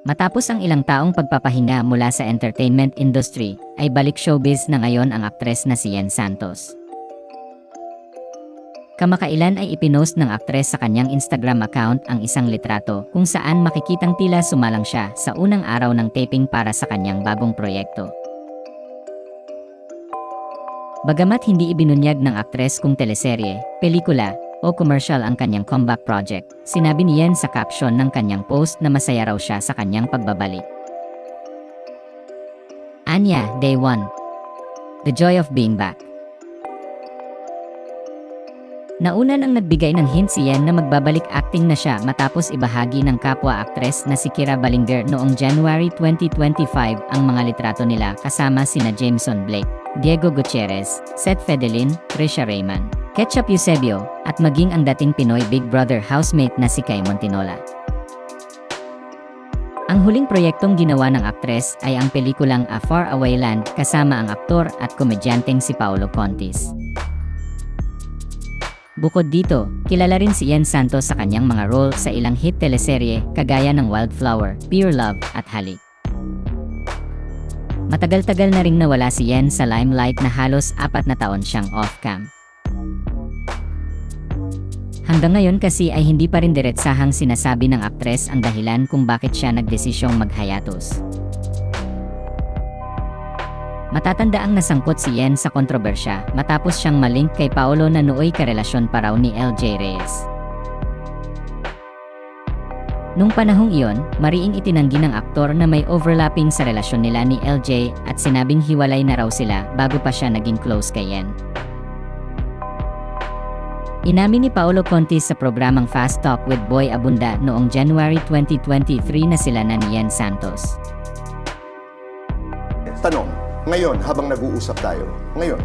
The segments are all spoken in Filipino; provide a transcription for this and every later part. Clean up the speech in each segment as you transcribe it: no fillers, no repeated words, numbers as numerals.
Matapos ang ilang taong pagpapahinga mula sa entertainment industry, ay balik showbiz na ngayon ang aktres na si Yen Santos. Kamakailan ay ipinost ng aktres sa kanyang Instagram account ang isang litrato kung saan makikitang tila sumalang siya sa unang araw ng taping para sa kanyang bagong proyekto. Bagamat hindi ibinunyag ng aktres kung teleserye, pelikula, o commercial ang kanyang comeback project, sinabi ni Yen sa caption ng kanyang post na masaya raw siya sa kanyang pagbabalik. Anya, Day 1. The joy of being back. Nauna nang nagbigay ng hint si Yen na magbabalik acting na siya matapos ibahagi ng kapwa-aktres na si Kira Ballinger noong January 2025 ang mga litrato nila kasama sina Jameson Blake, Diego Gutierrez, Seth Fedelin, Trisha Rayman, Ketchup Eusebio, at maging ang dating Pinoy Big Brother housemate na si Kai Montinola. Ang huling proyektong ginawa ng aktres ay ang pelikulang A Far Away Land kasama ang aktor at komedyanteng si Paolo Contis. Bukod dito, kilala rin si Yen Santos sa kanyang mga role sa ilang hit teleserye kagaya ng Wildflower, Pure Love, at Halik. Matagal-tagal na ring nawala si Yen sa limelight na halos 4 na taon siyang off-cam. Hanggang ngayon kasi ay hindi pa rin diretsahang sinasabi ng aktres ang dahilan kung bakit siya nagdesisyong mag-hiatus. Matatandaang nasangkot si Yen sa kontrobersya matapos siyang malink kay Paolo na nooy karelasyon pa raw ni LJ Reyes. Nung panahong iyon, mariing itinanggi ng aktor na may overlapping sa relasyon nila ni LJ at sinabing hiwalay na raw sila bago pa siya naging close kay Yen. Inamin ni Paolo Contis sa programang Fast Talk with Boy Abunda noong January 2023 na sila na ni Yen Santos. Tanong, ngayon habang nag-uusap tayo, ngayon,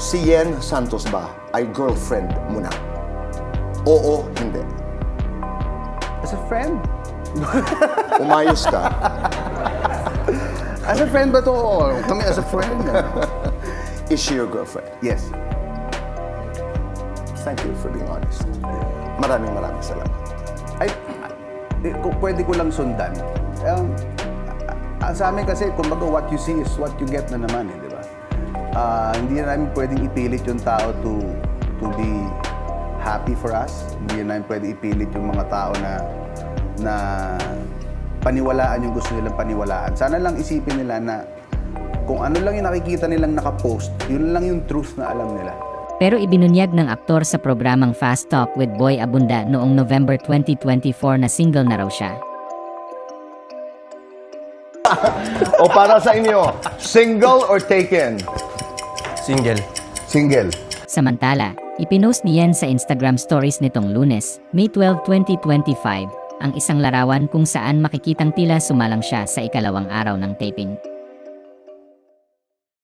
si Yen Santos ba ay girlfriend mo na? Oo, hindi. As a friend? Umayos ka. As a friend ba to? Oo, kami as a friend. Is she your girlfriend? Yes. Thank you for being honest. Maraming salamat. Ay, kung pwede ko lang sundan. Sa amin kasi, kumbaga, what you see is what you get na naman, di ba? Hindi na namin pwedeng ipilit yung tao to be happy for us. Hindi na namin pwedeng ipilit yung mga tao na paniwalaan yung gusto nilang paniwalaan. Sana lang isipin nila na kung ano lang yung nakikita nilang nakapost, yun lang yung truth na alam nila. Pero ibinunyag ng aktor sa programang Fast Talk with Boy Abunda noong November 2024 na single na raw siya. O para sa inyo, single or taken? Single. Single. Samantala, ipinost ni Yen sa Instagram stories nitong Lunes, May 12, 2025, ang isang larawan kung saan makikitang tila sumalang siya sa ikalawang araw ng taping.